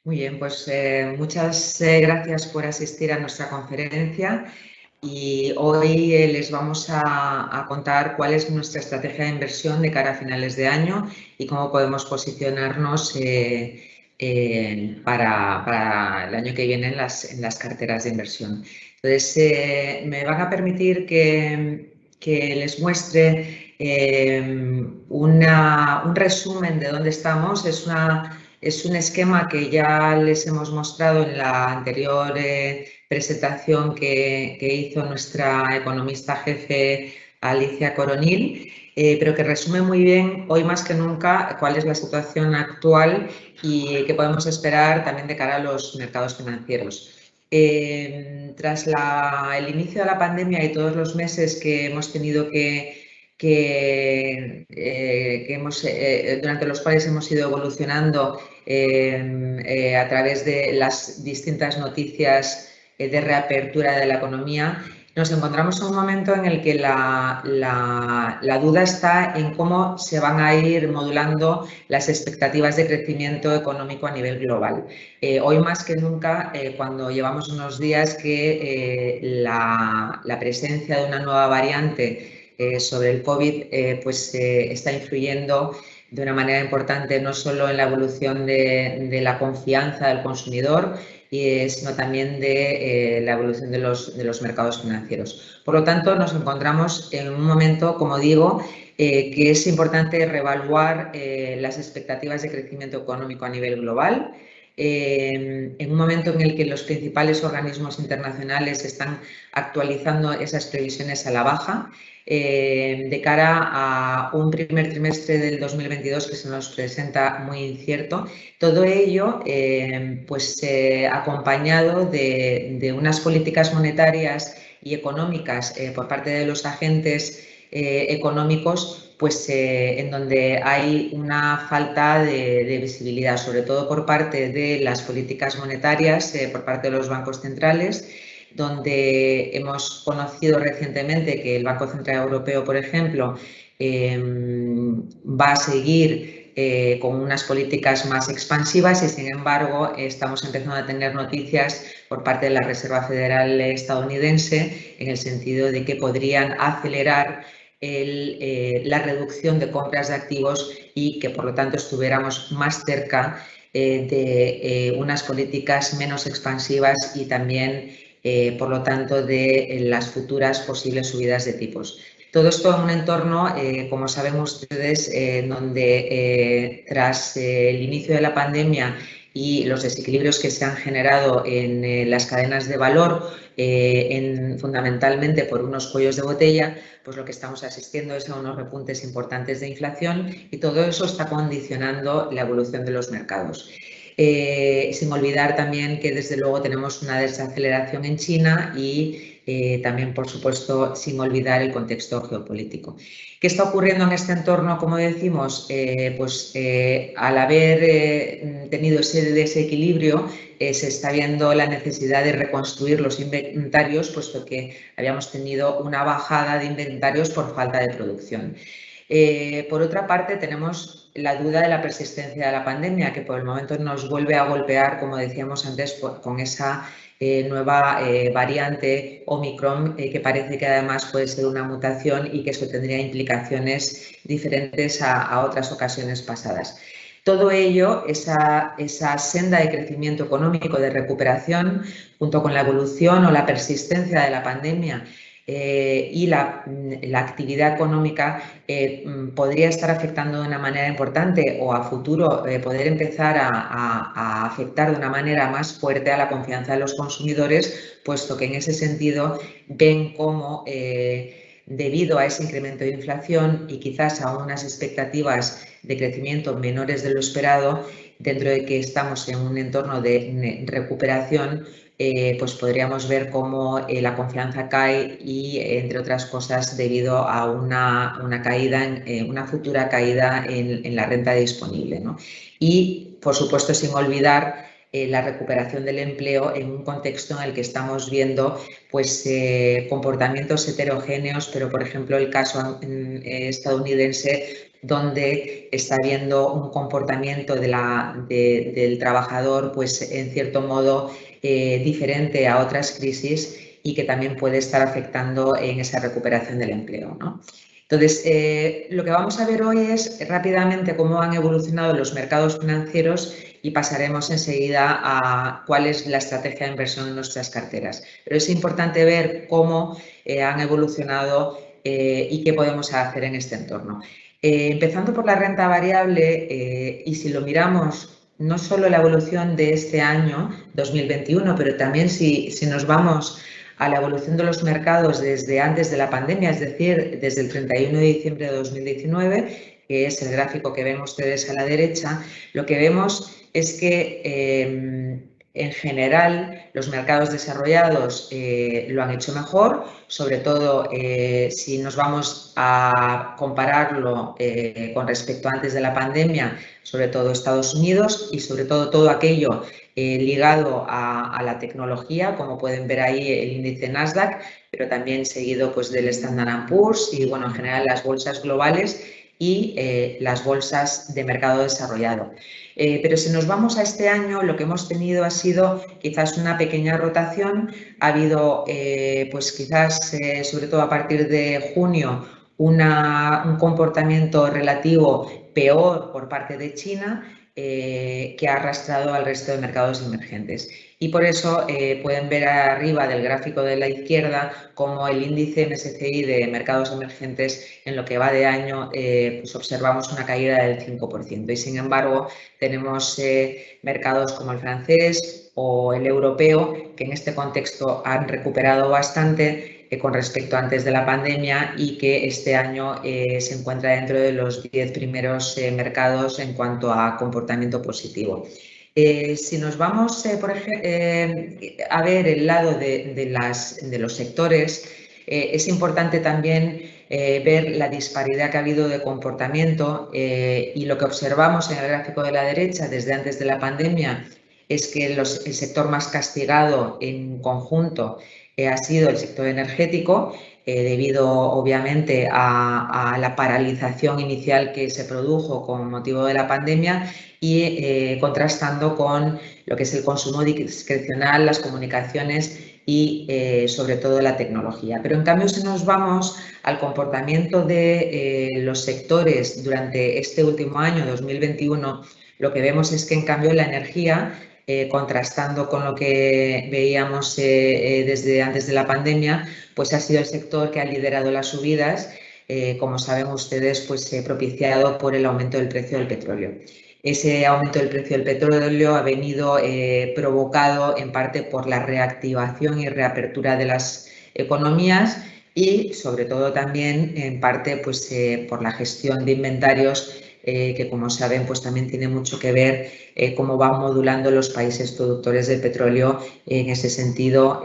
Muy bien, pues muchas gracias por asistir a nuestra conferencia y hoy les vamos a contar cuál es nuestra estrategia de inversión de cara a finales de año y cómo podemos posicionarnos para el año que viene en las carteras de inversión. Entonces, me van a permitir que les muestre un resumen de dónde estamos. Es un esquema que ya les hemos mostrado en la anterior presentación que hizo nuestra economista jefe Alicia Coronil, pero que resume muy bien hoy más que nunca cuál es la situación actual y qué podemos esperar también de cara a los mercados financieros. Tras el inicio de la pandemia y todos los meses que hemos tenido durante los cuales hemos ido evolucionando a través de las distintas noticias de reapertura de la economía, nos encontramos en un momento en el que la duda está en cómo se van a ir modulando las expectativas de crecimiento económico a nivel global. Hoy más que nunca, cuando llevamos unos días que la presencia de una nueva variante sobre el COVID está influyendo de una manera importante no solo en la evolución de la confianza del consumidor, sino también de la evolución de los mercados financieros. Por lo tanto, nos encontramos en un momento, como digo, que es importante reevaluar las expectativas de crecimiento económico a nivel global, en un momento en el que los principales organismos internacionales están actualizando esas previsiones a la baja, de cara a un primer trimestre del 2022 que se nos presenta muy incierto. Todo ello acompañado de unas políticas monetarias y económicas por parte de los agentes económicos en donde hay una falta de visibilidad, sobre todo por parte de las políticas monetarias, por parte de los bancos centrales, donde hemos conocido recientemente que el Banco Central Europeo, por ejemplo, va a seguir con unas políticas más expansivas y, sin embargo, estamos empezando a tener noticias por parte de la Reserva Federal estadounidense en el sentido de que podrían acelerar la reducción de compras de activos y que, por lo tanto, estuviéramos más cerca de unas políticas menos expansivas y también, por lo tanto, de las futuras posibles subidas de tipos. Todo esto en un entorno, como saben ustedes, donde tras el inicio de la pandemia y los desequilibrios que se han generado en las cadenas de valor, fundamentalmente por unos cuellos de botella, pues lo que estamos asistiendo es a unos repuntes importantes de inflación y todo eso está condicionando la evolución de los mercados. Sin olvidar también que desde luego tenemos una desaceleración en China y también, por supuesto, sin olvidar el contexto geopolítico. ¿Qué está ocurriendo en este entorno? Como decimos, al haber tenido ese desequilibrio, se está viendo la necesidad de reconstruir los inventarios, puesto que habíamos tenido una bajada de inventarios por falta de producción. Por otra parte, tenemos la duda de la persistencia de la pandemia, que por el momento nos vuelve a golpear, como decíamos antes, con esa nueva variante Omicron, que parece que además puede ser una mutación y que eso tendría implicaciones diferentes a otras ocasiones pasadas. Todo ello, esa senda de crecimiento económico, de recuperación, junto con la evolución o la persistencia de la pandemia y la actividad económica, podría estar afectando de una manera importante o a futuro poder empezar a afectar de una manera más fuerte a la confianza de los consumidores, puesto que en ese sentido ven cómo debido a ese incremento de inflación y quizás a unas expectativas de crecimiento menores de lo esperado, dentro de que estamos en un entorno de recuperación, pues podríamos ver cómo la confianza cae y, entre otras cosas, debido a una caída, una futura caída en la renta disponible, ¿no? Y, por supuesto, sin olvidar la recuperación del empleo en un contexto en el que estamos viendo comportamientos heterogéneos, pero, por ejemplo, el caso estadounidense donde está habiendo un comportamiento del trabajador, pues en cierto modo diferente a otras crisis y que también puede estar afectando en esa recuperación del empleo, ¿no? Entonces, lo que vamos a ver hoy es rápidamente cómo han evolucionado los mercados financieros y pasaremos enseguida a cuál es la estrategia de inversión en nuestras carteras. Pero es importante ver cómo han evolucionado y qué podemos hacer en este entorno. Empezando por la renta variable, y si lo miramos, no solo la evolución de este año, 2021, pero también si nos vamos a la evolución de los mercados desde antes de la pandemia, es decir, desde el 31 de diciembre de 2019, que es el gráfico que ven ustedes a la derecha, lo que vemos es que en general los mercados desarrollados lo han hecho mejor, sobre todo si nos vamos a compararlo con respecto a antes de la pandemia, sobre todo Estados Unidos y sobre todo aquello ligado a la tecnología, como pueden ver ahí el índice Nasdaq, pero también seguido pues, del Standard & Poor's y bueno, en general las bolsas globales y las bolsas de mercado desarrollado. Pero si nos vamos a este año, lo que hemos tenido ha sido quizás una pequeña rotación. Ha habido, pues quizás, sobre todo a partir de junio, un comportamiento relativo peor por parte de China que ha arrastrado al resto de mercados emergentes. Y por eso pueden ver arriba del gráfico de la izquierda como el índice MSCI de mercados emergentes en lo que va de año pues observamos una caída del 5%. Y sin embargo tenemos mercados como el francés o el europeo que en este contexto han recuperado bastante con respecto a antes de la pandemia y que este año se encuentra dentro de los 10 primeros mercados en cuanto a comportamiento positivo. Si nos vamos, por ejemplo, a ver el lado de los sectores, es importante también ver la disparidad que ha habido de comportamiento y lo que observamos en el gráfico de la derecha desde antes de la pandemia es que el sector más castigado en conjunto ha sido el sector energético, debido obviamente a la paralización inicial que se produjo con motivo de la pandemia y contrastando con lo que es el consumo discrecional, las comunicaciones y sobre todo la tecnología. Pero en cambio si nos vamos al comportamiento de los sectores durante este último año, 2021, lo que vemos es que en cambio la energía, contrastando con lo que veíamos desde antes de la pandemia, pues ha sido el sector que ha liderado las subidas, como saben ustedes, pues propiciado por el aumento del precio del petróleo. Ese aumento del precio del petróleo ha venido provocado en parte por la reactivación y reapertura de las economías y sobre todo también en parte pues, por la gestión de inventarios que como saben pues también tiene mucho que ver cómo van modulando los países productores de petróleo en ese sentido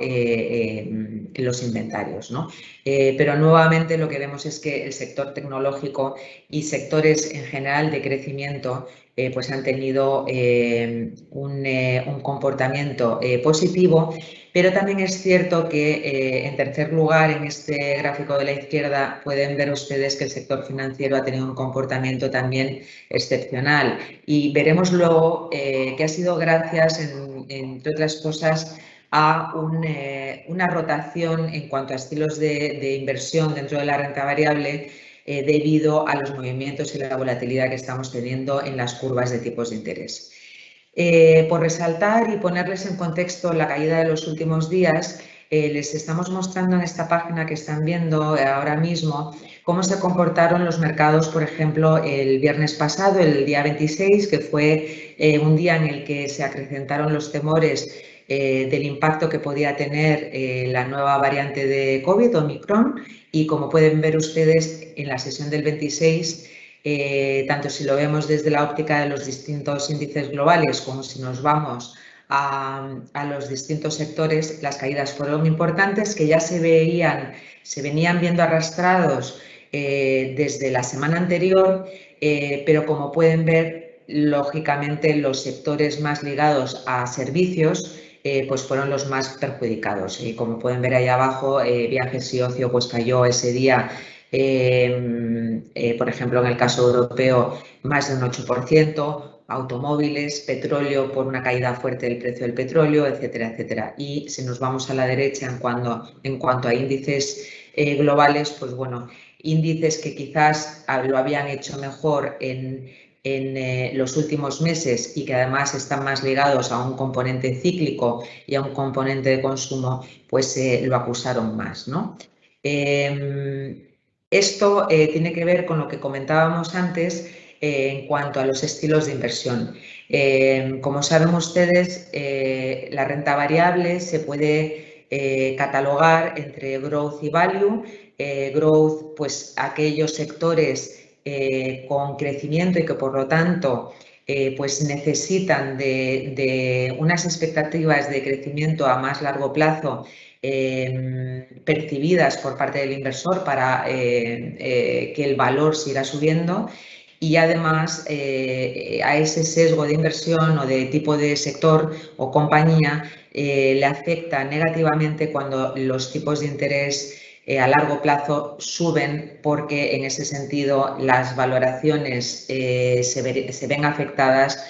los inventarios, ¿no? Pero nuevamente lo que vemos es que el sector tecnológico y sectores en general de crecimiento pues han tenido un comportamiento positivo, pero también es cierto que en tercer lugar en este gráfico de la izquierda pueden ver ustedes que el sector financiero ha tenido un comportamiento también excepcional y veremos luego que ha sido gracias, entre otras cosas, a una rotación en cuanto a estilos de inversión dentro de la renta variable debido a los movimientos y la volatilidad que estamos teniendo en las curvas de tipos de interés. Por resaltar y ponerles en contexto la caída de los últimos días, les estamos mostrando en esta página que están viendo ahora mismo cómo se comportaron los mercados, por ejemplo, el viernes pasado, el día 26, que fue un día en el que se acrecentaron los temores del impacto que podía tener la nueva variante de COVID, Omicron, y como pueden ver ustedes en la sesión del 26, tanto si lo vemos desde la óptica de los distintos índices globales como si nos vamos a los distintos sectores, las caídas fueron importantes que ya se venían viendo arrastrados desde la semana anterior, pero como pueden ver, lógicamente los sectores más ligados a servicios pues fueron los más perjudicados. Y como pueden ver ahí abajo, viajes y ocio pues cayó ese día por por ejemplo, en el caso europeo, más de un 8%, automóviles, petróleo por una caída fuerte del precio del petróleo, etcétera, etcétera. Y si nos vamos a la derecha en cuanto a índices globales, pues bueno, índices que quizás lo habían hecho mejor en los últimos meses y que además están más ligados a un componente cíclico y a un componente de consumo, pues lo acusaron más, ¿no? Esto tiene que ver con lo que comentábamos antes en cuanto a los estilos de inversión. Como saben ustedes, la renta variable se puede catalogar entre growth y value. Growth, pues aquellos sectores con crecimiento y que por lo tanto pues necesitan de unas expectativas de crecimiento a más largo plazo percibidas por parte del inversor para que el valor siga subiendo, y además a ese sesgo de inversión o de tipo de sector o compañía le afecta negativamente cuando los tipos de interés a largo plazo suben, porque en ese sentido las valoraciones se ven afectadas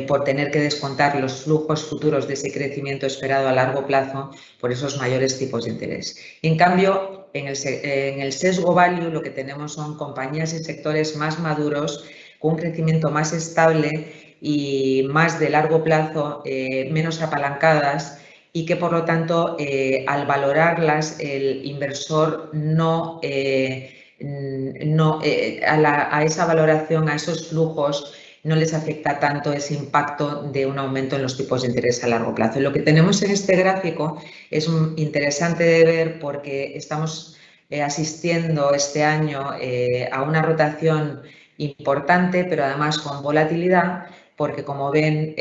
por tener que descontar los flujos futuros de ese crecimiento esperado a largo plazo por esos mayores tipos de interés. En cambio, en el sesgo value lo que tenemos son compañías y sectores más maduros, con un crecimiento más estable y más de largo plazo, menos apalancadas, y que por lo tanto al valorarlas el inversor a esa valoración, a esos flujos, no les afecta tanto ese impacto de un aumento en los tipos de interés a largo plazo. Lo que tenemos en este gráfico es interesante de ver porque estamos asistiendo este año a una rotación importante, pero además con volatilidad, porque como ven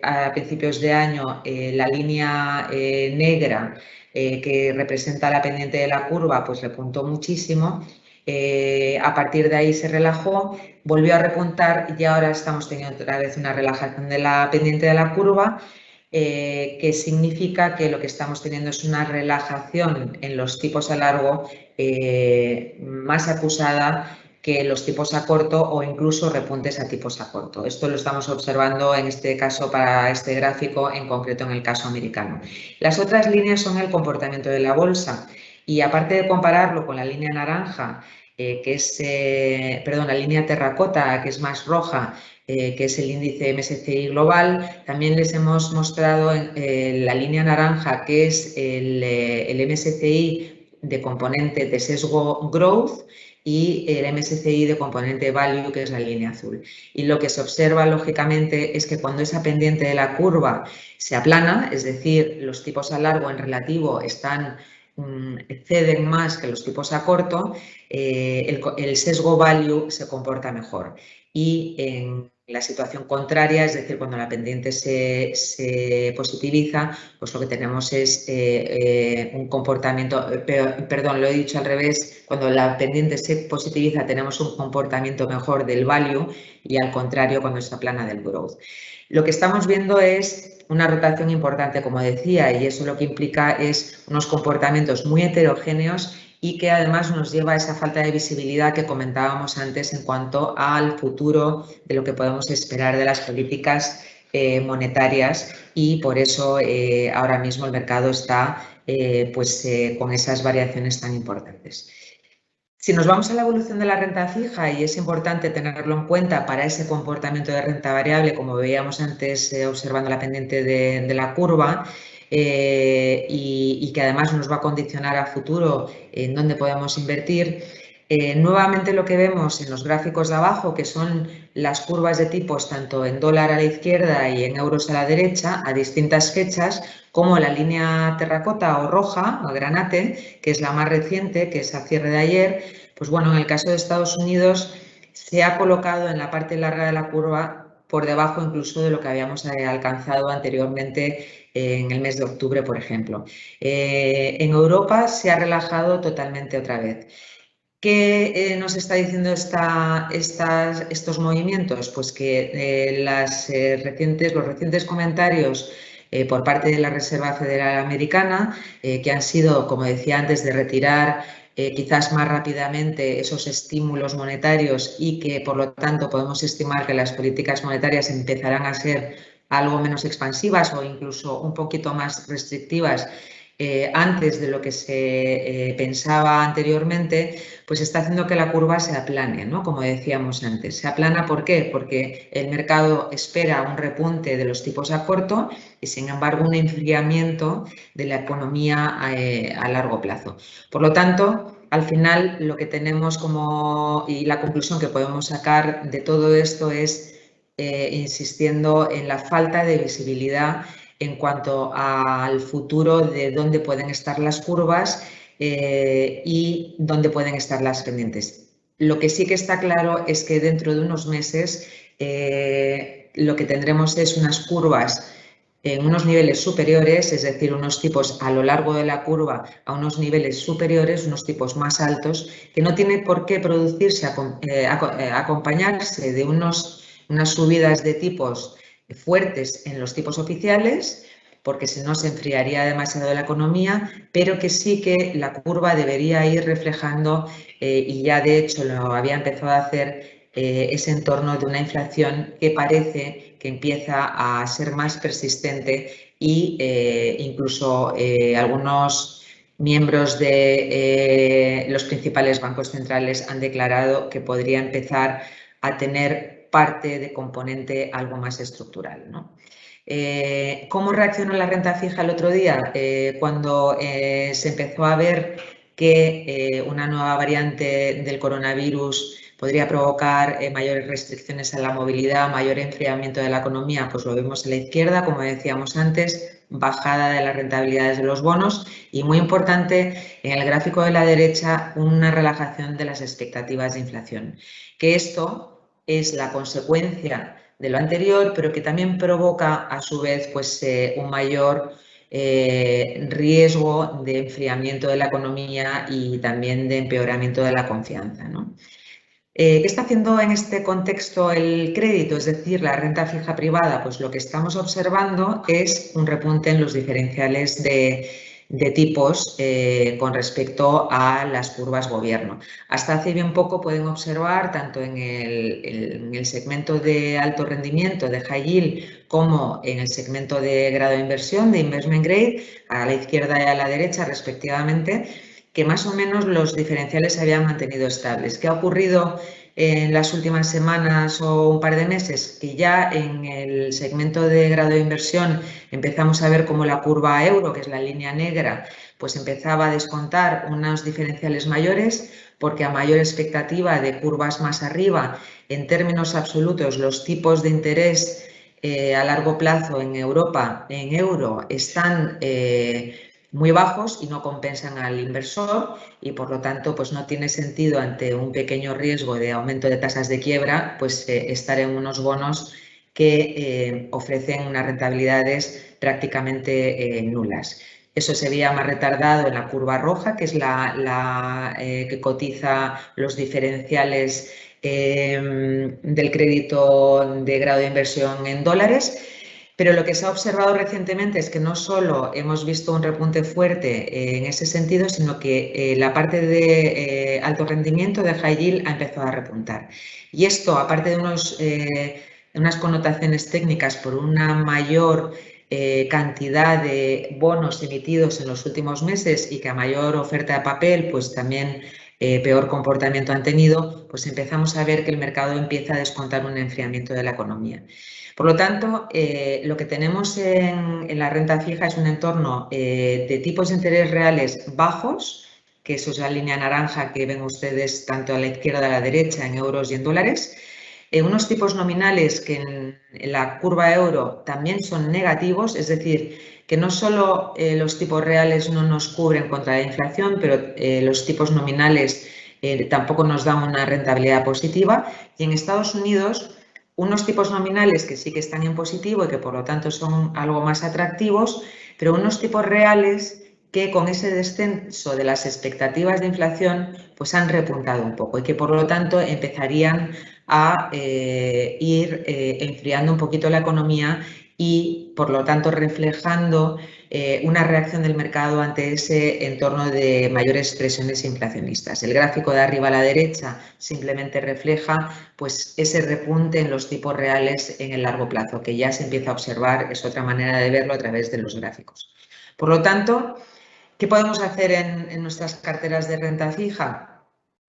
a principios de año la línea negra que representa la pendiente de la curva pues repuntó muchísimo. A partir de ahí se relajó, volvió a repuntar y ahora estamos teniendo otra vez una relajación de la pendiente de la curva, que significa que lo que estamos teniendo es una relajación en los tipos a largo más acusada que los tipos a corto, o incluso repuntes a tipos a corto. Esto lo estamos observando en este caso para este gráfico, en concreto en el caso americano. Las otras líneas son el comportamiento de la bolsa, y aparte de compararlo con la línea naranja, que es, la línea terracota, que es más roja, que es el índice MSCI global, también les hemos mostrado la línea naranja, que es el MSCI de componente de sesgo growth, y el MSCI de componente value, que es la línea azul. Y lo que se observa, lógicamente, es que cuando esa pendiente de la curva se aplana, es decir, los tipos a largo en relativo ceden más que los tipos a corto, el sesgo value se comporta mejor. Y en la situación contraria, es decir, cuando la pendiente se positiviza, pues lo que tenemos es un comportamiento, perdón, lo he dicho al revés, cuando la pendiente se positiviza tenemos un comportamiento mejor del value, y al contrario cuando se aplana del growth. Lo que estamos viendo es una rotación importante, como decía, y eso lo que implica es unos comportamientos muy heterogéneos, y que además nos lleva a esa falta de visibilidad que comentábamos antes en cuanto al futuro de lo que podemos esperar de las políticas monetarias, y por eso ahora mismo el mercado está con esas variaciones tan importantes. Si nos vamos a la evolución de la renta fija, y es importante tenerlo en cuenta para ese comportamiento de renta variable, como veíamos antes observando la pendiente de la curva, y que además nos va a condicionar a futuro en dónde podemos invertir. Nuevamente lo que vemos en los gráficos de abajo, que son las curvas de tipos tanto en dólar a la izquierda y en euros a la derecha a distintas fechas, como la línea terracota o roja o granate, que es la más reciente, que es a cierre de ayer. Pues bueno, en el caso de Estados Unidos se ha colocado en la parte larga de la curva por debajo incluso de lo que habíamos alcanzado anteriormente en el mes de octubre, por ejemplo. En Europa se ha relajado totalmente otra vez. ¿Qué nos está diciendo estos movimientos? Pues que los recientes comentarios por parte de la Reserva Federal Americana, que han sido, como decía antes, de retirar quizás más rápidamente esos estímulos monetarios y que, por lo tanto, podemos estimar que las políticas monetarias empezarán a ser algo menos expansivas o incluso un poquito más restrictivas antes de lo que se pensaba anteriormente, pues está haciendo que la curva se aplane, ¿no? Como decíamos antes. ¿Se aplana por qué? Porque el mercado espera un repunte de los tipos a corto y, sin embargo, un enfriamiento de la economía a largo plazo. Por lo tanto, al final, lo que tenemos y la conclusión que podemos sacar de todo esto es insistiendo en la falta de visibilidad en cuanto al futuro de dónde pueden estar las curvas y dónde pueden estar las pendientes. Lo que sí que está claro es que dentro de unos meses lo que tendremos es unas curvas en unos niveles superiores, es decir, unos tipos a lo largo de la curva a unos niveles superiores, unos tipos más altos, que no tiene por qué producirse, acompañarse de unas subidas de tipos fuertes en los tipos oficiales, porque si no se enfriaría demasiado la economía, pero que sí que la curva debería ir reflejando, y ya de hecho lo había empezado a hacer, ese entorno de una inflación que parece que empieza a ser más persistente e incluso algunos miembros de los principales bancos centrales han declarado que podría empezar a tener parte de componente algo más estructural, ¿no? ¿Cómo reaccionó la renta fija el otro día? Cuando se empezó a ver que una nueva variante del coronavirus podría provocar mayores restricciones a la movilidad, mayor enfriamiento de la economía, pues lo vimos a la izquierda, como decíamos antes, bajada de las rentabilidades de los bonos y, muy importante, en el gráfico de la derecha, una relajación de las expectativas de inflación. Que esto es la consecuencia de lo anterior, pero que también provoca, a su vez, pues, un mayor riesgo de enfriamiento de la economía y también de empeoramiento de la confianza, ¿no? ¿Qué está haciendo en este contexto el crédito, es decir, la renta fija privada? Pues lo que estamos observando es un repunte en los diferenciales de tipos con respecto a las curvas gobierno. Hasta hace bien poco pueden observar, tanto en el segmento de alto rendimiento de high yield como en el segmento de grado de inversión de investment grade, a la izquierda y a la derecha respectivamente, que más o menos los diferenciales se habían mantenido estables. ¿Qué ha ocurrido en las últimas semanas o un par de meses? Que ya en el segmento de grado de inversión empezamos a ver cómo la curva euro, que es la línea negra, pues empezaba a descontar unos diferenciales mayores, porque a mayor expectativa de curvas más arriba, en términos absolutos, los tipos de interés a largo plazo en Europa, en euro, están muy bajos y no compensan al inversor, y por lo tanto pues no tiene sentido, ante un pequeño riesgo de aumento de tasas de quiebra, pues estar en unos bonos que ofrecen unas rentabilidades prácticamente nulas. Eso se veía más retardado en la curva roja, que es la que cotiza los diferenciales del crédito de grado de inversión en dólares. Pero lo que se ha observado recientemente es que no solo hemos visto un repunte fuerte en ese sentido, sino que la parte de alto rendimiento de high yield ha empezado a repuntar. Y esto, aparte de unas connotaciones técnicas por una mayor cantidad de bonos emitidos en los últimos meses y que a mayor oferta de papel, pues también peor comportamiento han tenido, pues empezamos a ver que el mercado empieza a descontar un enfriamiento de la economía. Por lo tanto, lo que tenemos en la renta fija es un entorno de tipos de interés reales bajos, que eso es la línea naranja que ven ustedes tanto a la izquierda y a la derecha en euros y en dólares. Unos tipos nominales que en la curva euro también son negativos, es decir, que no solo los tipos reales no nos cubren contra la inflación, pero los tipos nominales tampoco nos dan una rentabilidad positiva. Y en Estados Unidos, unos tipos nominales que sí que están en positivo y que por lo tanto son algo más atractivos, pero unos tipos reales que con ese descenso de las expectativas de inflación pues han repuntado un poco y que por lo tanto empezarían a ir enfriando un poquito la economía y por lo tanto reflejando una reacción del mercado ante ese entorno de mayores presiones inflacionistas. El gráfico de arriba a la derecha simplemente refleja pues, ese repunte en los tipos reales en el largo plazo, que ya se empieza a observar, es otra manera de verlo a través de los gráficos. Por lo tanto, ¿qué podemos hacer en nuestras carteras de renta fija?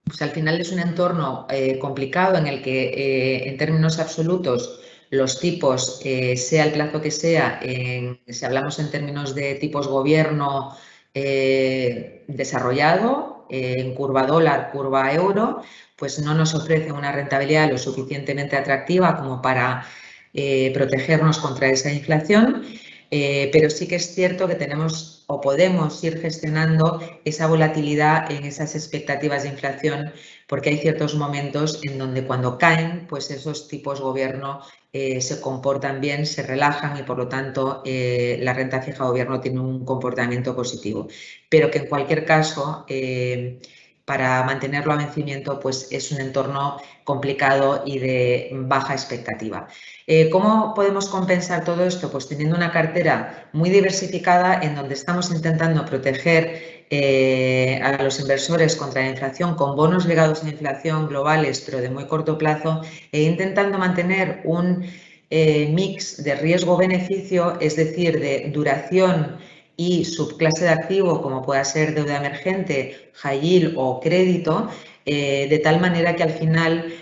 Pues al final es un entorno complicado en el que en términos absolutos los tipos, sea el plazo que sea, si hablamos en términos de tipos gobierno desarrollado, en curva dólar, curva euro, pues no nos ofrece una rentabilidad lo suficientemente atractiva como para protegernos contra esa inflación. Pero sí que es cierto que tenemos o podemos ir gestionando esa volatilidad en esas expectativas de inflación, porque hay ciertos momentos en donde cuando caen, pues esos tipos gobierno se comportan bien, se relajan y por lo tanto la renta fija gobierno tiene un comportamiento positivo. Pero que en cualquier caso, para mantenerlo a vencimiento, pues es un entorno complicado y de baja expectativa. ¿Cómo podemos compensar todo esto? Pues teniendo una cartera muy diversificada en donde estamos intentando proteger a los inversores contra la inflación con bonos ligados a la inflación globales, pero de muy corto plazo, e intentando mantener un mix de riesgo-beneficio, es decir, de duración y subclase de activo, como pueda ser deuda emergente, high yield o crédito, de tal manera que al final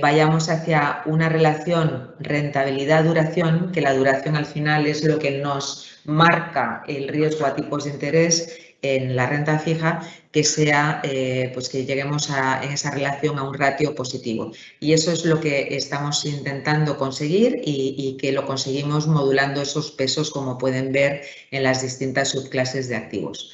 vayamos hacia una relación rentabilidad-duración, que la duración al final es lo que nos marca el riesgo a tipos de interés en la renta fija, que sea, pues que lleguemos en esa relación a un ratio positivo. Y eso es lo que estamos intentando conseguir y que lo conseguimos modulando esos pesos, como pueden ver en las distintas subclases de activos.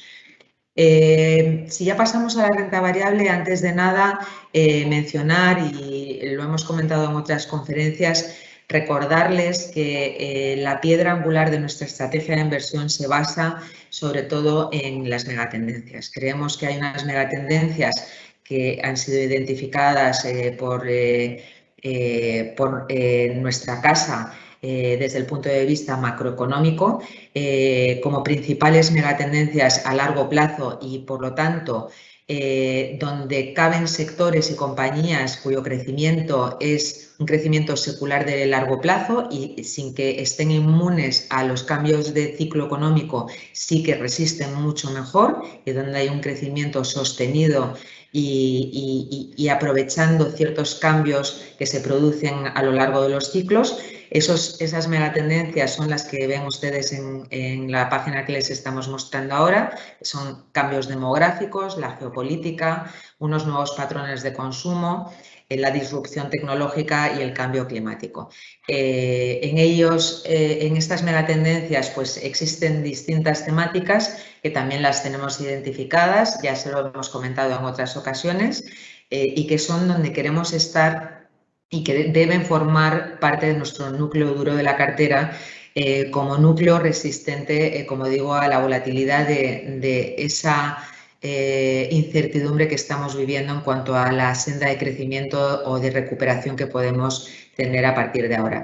Si ya pasamos a la renta variable, antes de nada mencionar, y lo hemos comentado en otras conferencias, recordarles que la piedra angular de nuestra estrategia de inversión se basa sobre todo en las megatendencias. Creemos que hay unas megatendencias que han sido identificadas por nuestra casa desde el punto de vista macroeconómico como principales megatendencias a largo plazo y, por lo tanto, donde caben sectores y compañías cuyo crecimiento es un crecimiento secular de largo plazo y sin que estén inmunes a los cambios de ciclo económico, sí que resisten mucho mejor, y donde hay un crecimiento sostenido y aprovechando ciertos cambios que se producen a lo largo de los ciclos. Esas megatendencias son las que ven ustedes en la página que les estamos mostrando ahora. Son cambios demográficos, la geopolítica, unos nuevos patrones de consumo, la disrupción tecnológica y el cambio climático. En estas megatendencias, pues existen distintas temáticas que también las tenemos identificadas, ya se lo hemos comentado en otras ocasiones, y que son donde queremos estar y que deben formar parte de nuestro núcleo duro de la cartera como núcleo resistente, como digo, a la volatilidad de esa incertidumbre que estamos viviendo en cuanto a la senda de crecimiento o de recuperación que podemos tener a partir de ahora.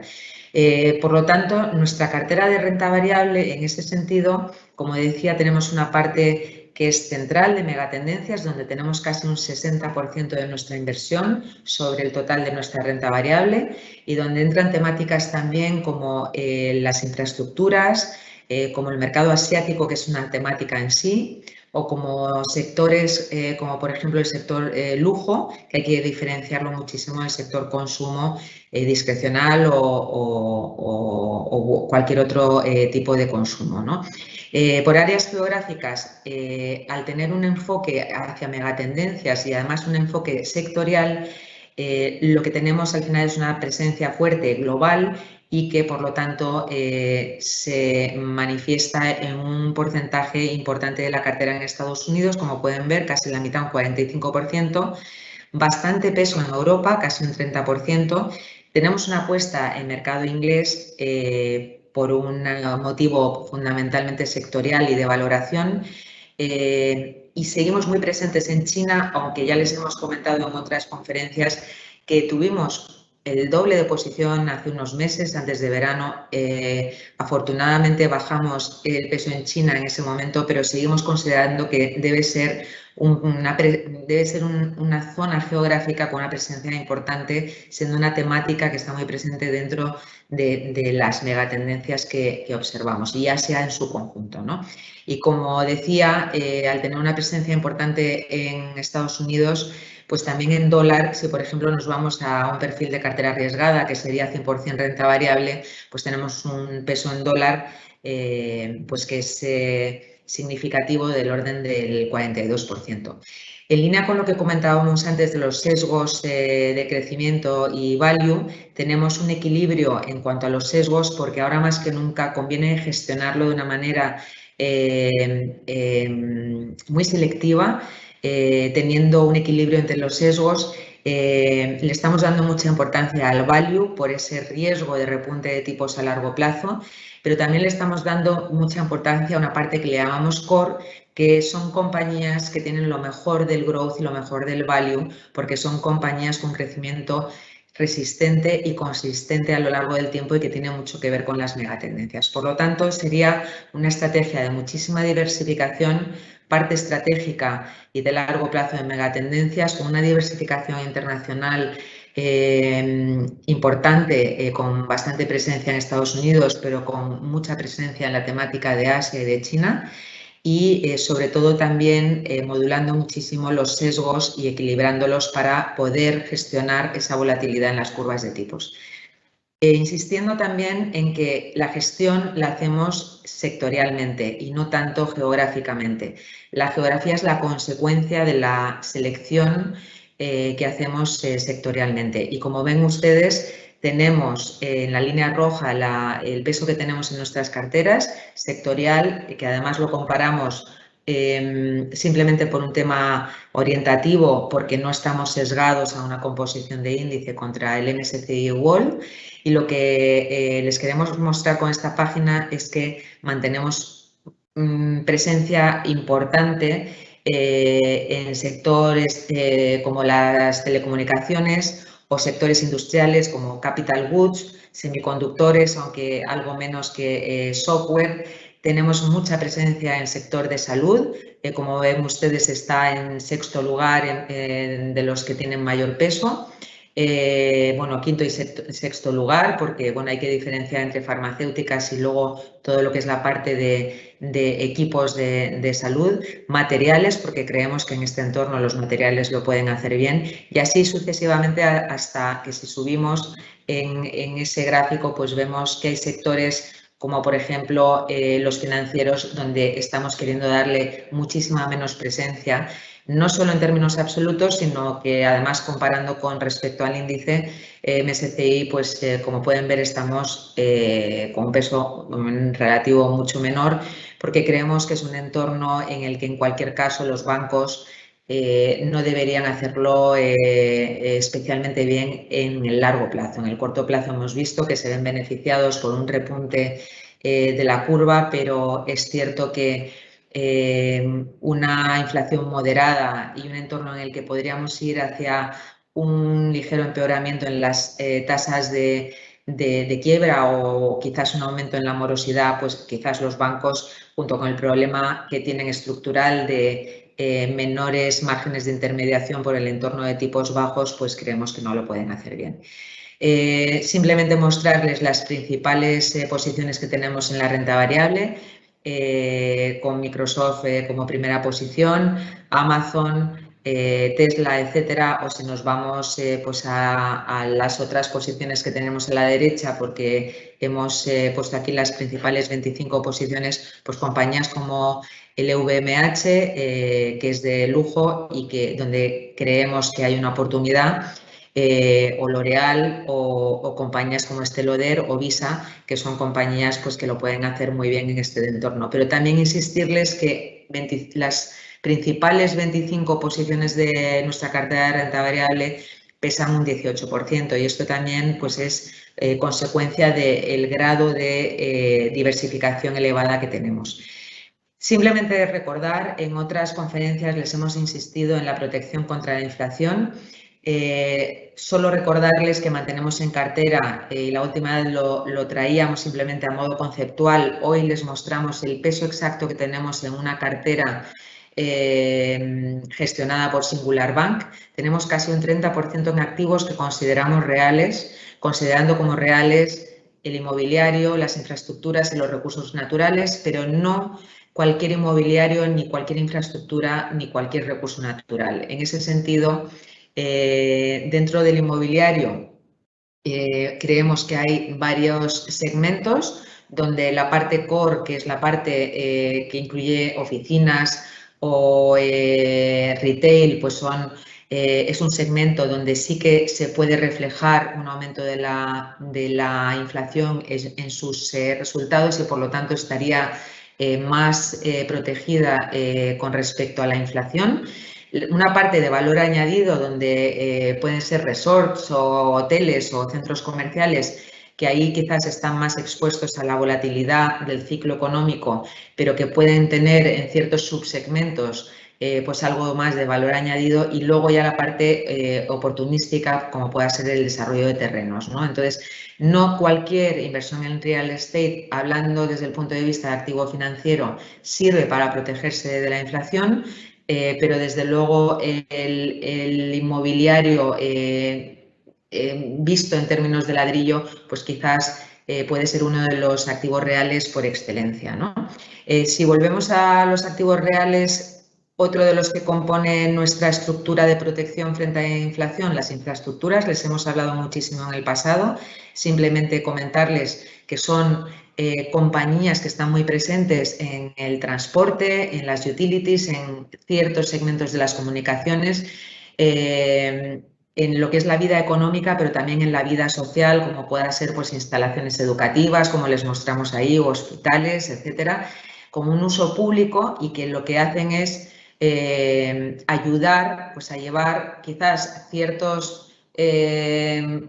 Por lo tanto, nuestra cartera de renta variable, en ese sentido, como decía, tenemos una parte que es central de megatendencias, donde tenemos casi un 60% de nuestra inversión sobre el total de nuestra renta variable y donde entran temáticas también como las infraestructuras, como el mercado asiático, que es una temática en sí, o como sectores como por ejemplo el sector lujo, que hay que diferenciarlo muchísimo del sector consumo discrecional o cualquier otro tipo de consumo, ¿no? Por áreas geográficas, al tener un enfoque hacia megatendencias y además un enfoque sectorial, lo que tenemos al final es una presencia fuerte global y que, por lo tanto, se manifiesta en un porcentaje importante de la cartera en Estados Unidos, como pueden ver, casi la mitad, un 45%, bastante peso en Europa, casi un 30%. Tenemos una apuesta en mercado inglés por un motivo fundamentalmente sectorial y de valoración. Y seguimos muy presentes en China, aunque ya les hemos comentado en otras conferencias que tuvimos el doble de posición hace unos meses, antes de verano. Afortunadamente bajamos el peso en China en ese momento, pero seguimos considerando que debe ser una zona geográfica con una presencia importante, siendo una temática que está muy presente dentro de las megatendencias que observamos, y Asia en su conjunto, ¿no? Y como decía, al tener una presencia importante en Estados Unidos, pues también en dólar, si por ejemplo nos vamos a un perfil de cartera arriesgada, que sería 100% renta variable, pues tenemos un peso en dólar pues que es significativo, del orden del 42%. En línea con lo que comentábamos antes de los sesgos de crecimiento y value, tenemos un equilibrio en cuanto a los sesgos, porque ahora más que nunca conviene gestionarlo de una manera muy selectiva, teniendo un equilibrio entre los sesgos. Le estamos dando mucha importancia al value por ese riesgo de repunte de tipos a largo plazo, pero también le estamos dando mucha importancia a una parte que le llamamos core, que son compañías que tienen lo mejor del growth y lo mejor del value, porque son compañías con crecimiento resistente y consistente a lo largo del tiempo y que tiene mucho que ver con las megatendencias. Por lo tanto, sería una estrategia de muchísima diversificación, parte estratégica y de largo plazo de megatendencias, con una diversificación internacional importante, con bastante presencia en Estados Unidos, pero con mucha presencia en la temática de Asia y de China, y sobre todo también modulando muchísimo los sesgos y equilibrándolos para poder gestionar esa volatilidad en las curvas de tipos. Insistiendo también en que la gestión la hacemos sectorialmente y no tanto geográficamente. La geografía es la consecuencia de la selección que hacemos sectorialmente. Y como ven ustedes, tenemos en la línea roja el peso que tenemos en nuestras carteras sectorial, que además lo comparamos simplemente por un tema orientativo, porque no estamos sesgados a una composición de índice contra el MSCI World. Y lo que les queremos mostrar con esta página es que mantenemos presencia importante en sectores como las telecomunicaciones o sectores industriales como capital goods, semiconductores, aunque algo menos que software. Tenemos mucha presencia en el sector de salud, como ven ustedes está en sexto lugar de los que tienen mayor peso. Bueno, quinto y sexto lugar, porque bueno, hay que diferenciar entre farmacéuticas y luego todo lo que es la parte de equipos de salud, materiales, porque creemos que en este entorno los materiales lo pueden hacer bien, y así sucesivamente, hasta que si subimos en ese gráfico, pues vemos que hay sectores como por ejemplo los financieros, donde estamos queriendo darle muchísima menos presencia, no solo en términos absolutos, sino que además comparando con respecto al índice MSCI, pues como pueden ver estamos con un peso relativo mucho menor, porque creemos que es un entorno en el que en cualquier caso los bancos no deberían hacerlo especialmente bien en el largo plazo. En el corto plazo hemos visto que se ven beneficiados por un repunte de la curva, pero es cierto que una inflación moderada y un entorno en el que podríamos ir hacia un ligero empeoramiento en las tasas de quiebra o quizás un aumento en la morosidad, pues quizás los bancos, junto con el problema que tienen estructural de menores márgenes de intermediación por el entorno de tipos bajos, pues creemos que no lo pueden hacer bien. Simplemente mostrarles las principales posiciones que tenemos en la renta variable, con Microsoft como primera posición, Amazon, Tesla, etcétera, o si nos vamos pues a las otras posiciones que tenemos a la derecha, porque hemos puesto aquí las principales 25 posiciones, pues compañías como LVMH, que es de lujo y donde creemos que hay una oportunidad, o L'Oréal o compañías como Estée Lauder o Visa, que son compañías pues, que lo pueden hacer muy bien en este entorno. Pero también insistirles que las principales 25 posiciones de nuestra cartera de renta variable pesan un 18%, y esto también pues, es consecuencia del grado de diversificación elevada que tenemos. Simplemente recordar, en otras conferencias les hemos insistido en la protección contra la inflación. Solo recordarles que mantenemos en cartera, y la última vez lo traíamos simplemente a modo conceptual, hoy les mostramos el peso exacto que tenemos en una cartera gestionada por Singular Bank. Tenemos casi un 30% en activos que consideramos reales, considerando como reales el inmobiliario, las infraestructuras y los recursos naturales, pero no cualquier inmobiliario, ni cualquier infraestructura, ni cualquier recurso natural. En ese sentido, dentro del inmobiliario creemos que hay varios segmentos donde la parte core, que es la parte que incluye oficinas o retail, pues es un segmento donde sí que se puede reflejar un aumento de la inflación en sus resultados y por lo tanto estaría más protegida con respecto a la inflación. Una parte de valor añadido donde pueden ser resorts o hoteles o centros comerciales que ahí quizás están más expuestos a la volatilidad del ciclo económico, pero que pueden tener en ciertos subsegmentos pues algo más de valor añadido, y luego ya la parte oportunística, como pueda ser el desarrollo de terrenos, ¿no? Entonces, no cualquier inversión en real estate, hablando desde el punto de vista de activo financiero, sirve para protegerse de la inflación, pero desde luego el inmobiliario visto en términos de ladrillo, pues quizás puede ser uno de los activos reales por excelencia, ¿no? Si volvemos a los activos reales, otro de los que compone nuestra estructura de protección frente a la inflación, las infraestructuras, les hemos hablado muchísimo en el pasado. Simplemente comentarles que son compañías que están muy presentes en el transporte, en las utilities, en ciertos segmentos de las comunicaciones, en lo que es la vida económica, pero también en la vida social, como puedan ser pues, instalaciones educativas, como les mostramos ahí, o hospitales, etcétera, como un uso público, y que lo que hacen es ayudar pues, a llevar quizás ciertos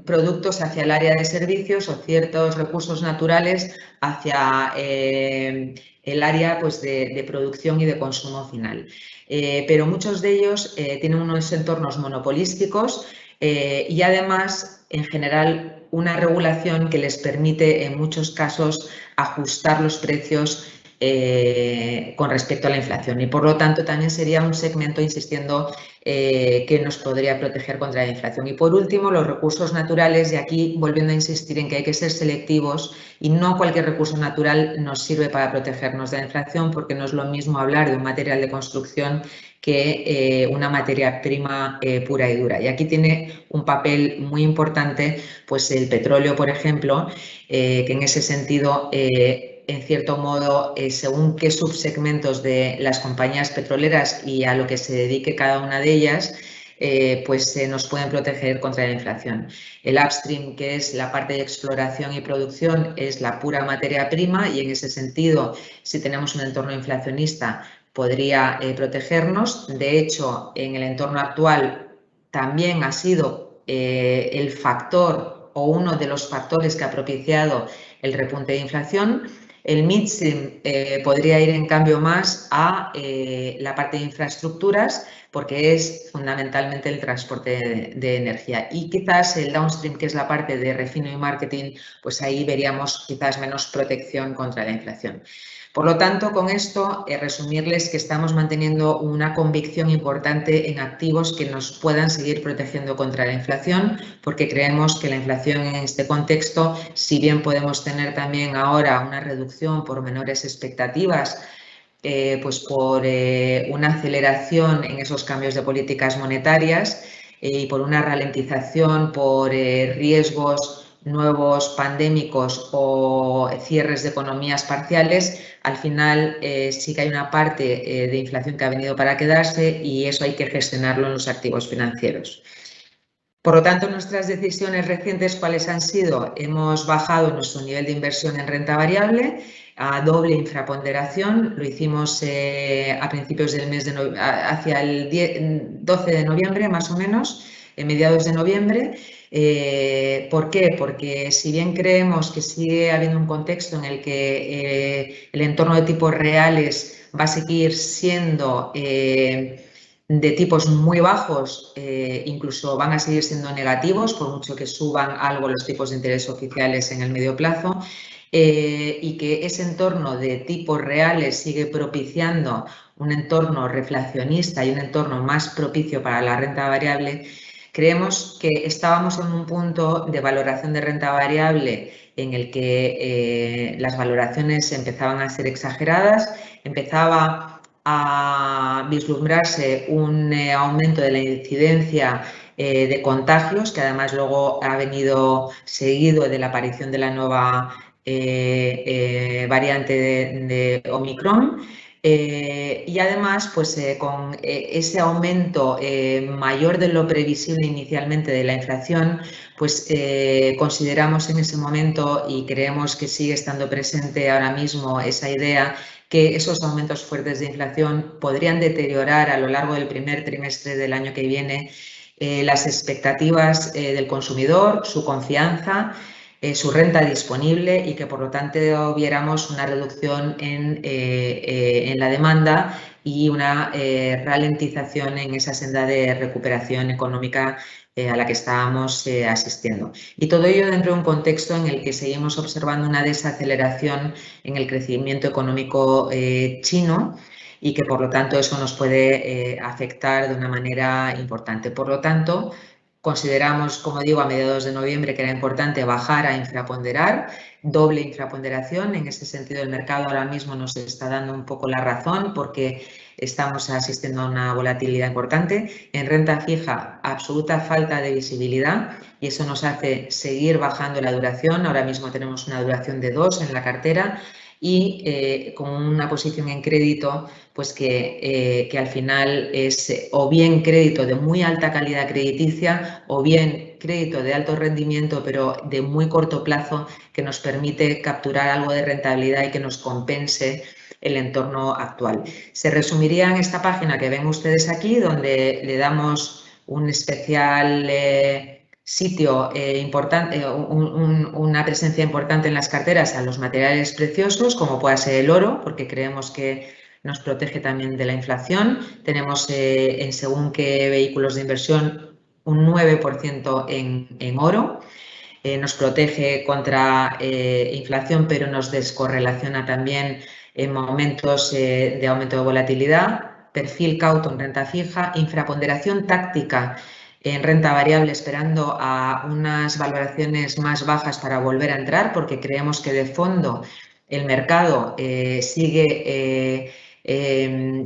productos hacia el área de servicios o ciertos recursos naturales hacia el área pues, de producción y de consumo final. Pero muchos de ellos tienen unos entornos monopolísticos y además, en general, una regulación que les permite en muchos casos ajustar los precios con respecto a la inflación, y por lo tanto también sería un segmento, insistiendo, que nos podría proteger contra la inflación. Y por último, los recursos naturales, y aquí volviendo a insistir en que hay que ser selectivos y no cualquier recurso natural nos sirve para protegernos de la inflación, porque no es lo mismo hablar de un material de construcción que una materia prima pura y dura. Y aquí tiene un papel muy importante pues el petróleo, por ejemplo, que en ese sentido en cierto modo, según qué subsegmentos de las compañías petroleras y a lo que se dedique cada una de ellas, pues nos pueden proteger contra la inflación. El upstream, que es la parte de exploración y producción, es la pura materia prima, y en ese sentido, si tenemos un entorno inflacionista, podría protegernos. De hecho, en el entorno actual también ha sido el factor o uno de los factores que ha propiciado el repunte de inflación. El midstream podría ir en cambio más a la parte de infraestructuras, porque es fundamentalmente el transporte de energía. Y quizás el downstream, que es la parte de refino y marketing, pues ahí veríamos quizás menos protección contra la inflación. Por lo tanto, con esto, resumirles que estamos manteniendo una convicción importante en activos que nos puedan seguir protegiendo contra la inflación, porque creemos que la inflación en este contexto, si bien podemos tener también ahora una reducción por menores expectativas, pues por una aceleración en esos cambios de políticas monetarias y por una ralentización por riesgos nuevos pandémicos o cierres de economías parciales, al final sí que hay una parte de inflación que ha venido para quedarse, y eso hay que gestionarlo en los activos financieros. Por lo tanto, nuestras decisiones recientes, ¿cuáles han sido? Hemos bajado nuestro nivel de inversión en renta variable a doble infraponderación. Lo hicimos a principios del mes de hacia el 12 de noviembre, más o menos, mediados de noviembre. ¿Por qué? Porque si bien creemos que sigue habiendo un contexto en el que el entorno de tipos reales va a seguir siendo de tipos muy bajos, incluso van a seguir siendo negativos, por mucho que suban algo los tipos de interés oficiales en el medio plazo, y que ese entorno de tipos reales sigue propiciando un entorno reflacionista y un entorno más propicio para la renta variable, creemos que estábamos en un punto de valoración de renta variable en el que las valoraciones empezaban a ser exageradas, empezaba a vislumbrarse un aumento de la incidencia de contagios, que además luego ha venido seguido de la aparición de la nueva variante de Omicron. Y además, pues con ese aumento mayor de lo previsible inicialmente de la inflación, pues consideramos en ese momento, y creemos que sigue estando presente ahora mismo esa idea, que esos aumentos fuertes de inflación podrían deteriorar a lo largo del primer trimestre del año que viene las expectativas del consumidor, su confianza, su renta disponible, y que por lo tanto viéramos una reducción en la demanda y una ralentización en esa senda de recuperación económica a la que estábamos asistiendo. Y todo ello dentro de un contexto en el que seguimos observando una desaceleración en el crecimiento económico chino, y que por lo tanto eso nos puede afectar de una manera importante. Por lo tanto, consideramos, como digo, a mediados de noviembre que era importante bajar a infraponderar, doble infraponderación. En ese sentido, el mercado ahora mismo nos está dando un poco la razón, porque estamos asistiendo a una volatilidad importante. En renta fija, absoluta falta de visibilidad, y eso nos hace seguir bajando la duración. Ahora mismo tenemos una duración de 2 en la cartera, y con una posición en crédito, pues que al final es o bien crédito de muy alta calidad crediticia o bien crédito de alto rendimiento pero de muy corto plazo, que nos permite capturar algo de rentabilidad y que nos compense el entorno actual. Se resumiría en esta página que ven ustedes aquí, donde le damos un especial sitio importante, una presencia importante en las carteras a los materiales preciosos, como pueda ser el oro, porque creemos que nos protege también de la inflación. Tenemos en según qué vehículos de inversión un 9% en oro. Nos protege contra inflación, pero nos descorrelaciona también en momentos de aumento de volatilidad. Perfil cauto en renta fija, infraponderación táctica en renta variable, esperando a unas valoraciones más bajas para volver a entrar, porque creemos que de fondo el mercado sigue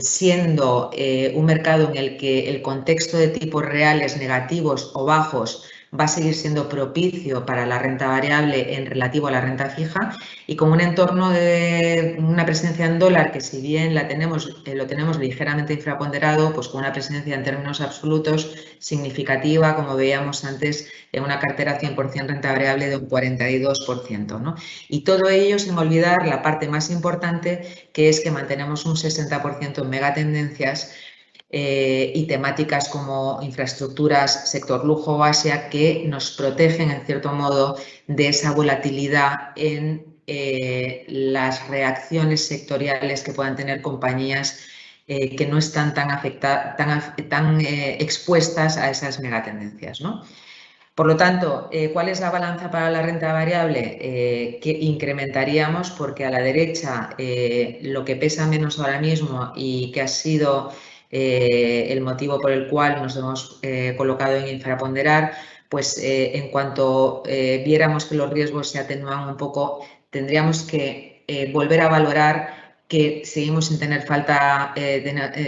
siendo un mercado en el que el contexto de tipos reales negativos o bajos va a seguir siendo propicio para la renta variable en relativo a la renta fija, y con un entorno de una presencia en dólar que, si bien lo tenemos ligeramente infraponderado, pues con una presencia en términos absolutos significativa, como veíamos antes, en una cartera 100% renta variable de un 42%, ¿no? Y todo ello sin olvidar la parte más importante, que es que mantenemos un 60% en megatendencias y temáticas como infraestructuras, sector lujo o Asia, que nos protegen en cierto modo de esa volatilidad en las reacciones sectoriales que puedan tener compañías que no están tan expuestas a esas megatendencias, ¿no? Por lo tanto, ¿cuál es la balanza para la renta variable? Que incrementaríamos, porque a la derecha lo que pesa menos ahora mismo y que ha sido el motivo por el cual nos hemos colocado en infraponderar, pues en cuanto viéramos que los riesgos se atenúan un poco, tendríamos que volver a valorar que seguimos sin tener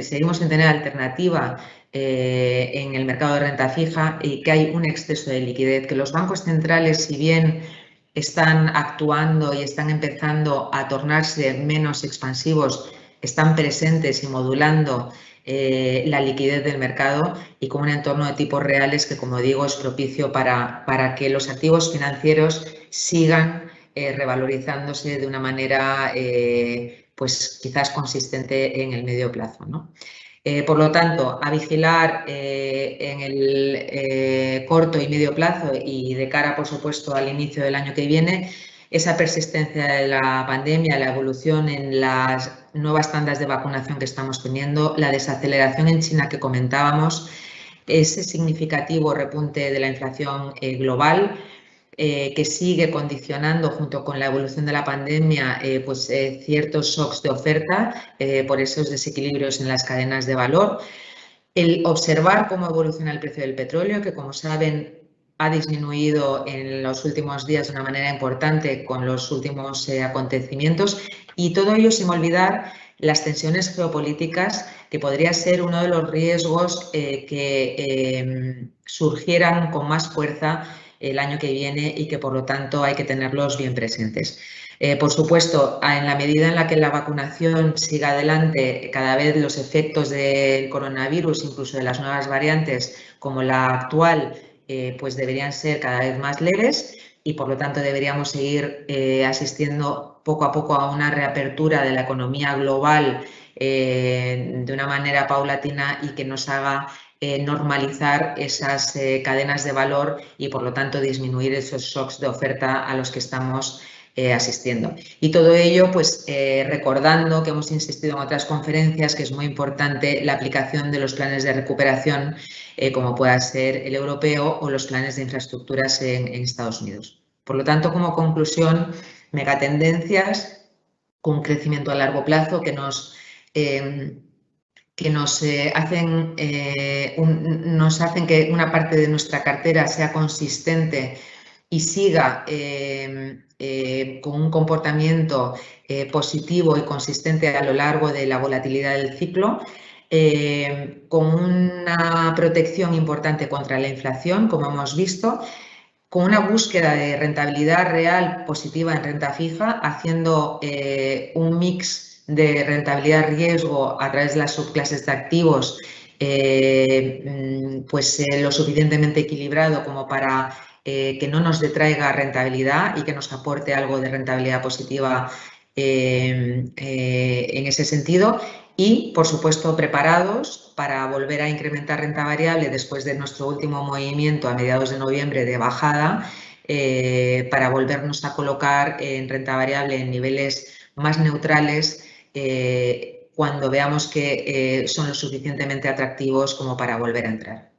seguimos sin tener alternativa en el mercado de renta fija, y que hay un exceso de liquidez, que los bancos centrales, si bien están actuando y están empezando a tornarse menos expansivos, están presentes y modulando la liquidez del mercado, y con un entorno de tipos reales que, como digo, es propicio para que los activos financieros sigan revalorizándose de una manera pues quizás consistente en el medio plazo, ¿no? Por lo tanto, a vigilar en el corto y medio plazo, y de cara, por supuesto, al inicio del año que viene, esa persistencia de la pandemia, la evolución en las nuevas tandas de vacunación que estamos teniendo, la desaceleración en China que comentábamos, ese significativo repunte de la inflación global, que sigue condicionando, junto con la evolución de la pandemia, ciertos shocks de oferta por esos desequilibrios en las cadenas de valor. El observar cómo evoluciona el precio del petróleo, que como saben ha disminuido en los últimos días de una manera importante con los últimos acontecimientos, y todo ello sin olvidar las tensiones geopolíticas, que podría ser uno de los riesgos que surgieran con más fuerza el año que viene y que por lo tanto hay que tenerlos bien presentes. Por supuesto, en la medida en la que la vacunación siga adelante, cada vez los efectos del coronavirus, incluso de las nuevas variantes como la actual, pues deberían ser cada vez más leves, y por lo tanto deberíamos seguir asistiendo poco a poco a una reapertura de la economía global de una manera paulatina y que nos haga normalizar esas cadenas de valor y por lo tanto disminuir esos shocks de oferta a los que estamos asistiendo. Y todo ello, pues recordando que hemos insistido en otras conferencias que es muy importante la aplicación de los planes de recuperación, como pueda ser el europeo o los planes de infraestructuras en Estados Unidos. Por lo tanto, como conclusión, megatendencias con crecimiento a largo plazo que nos hacen que una parte de nuestra cartera sea consistente y siga con un comportamiento positivo y consistente a lo largo de la volatilidad del ciclo, con una protección importante contra la inflación, como hemos visto, con una búsqueda de rentabilidad real positiva en renta fija, haciendo un mix de rentabilidad-riesgo a través de las subclases de activos lo suficientemente equilibrado como para que no nos detraiga rentabilidad y que nos aporte algo de rentabilidad positiva en ese sentido. Y, por supuesto, preparados para volver a incrementar renta variable después de nuestro último movimiento a mediados de noviembre de bajada, para volvernos a colocar en renta variable en niveles más neutrales cuando veamos que son lo suficientemente atractivos como para volver a entrar.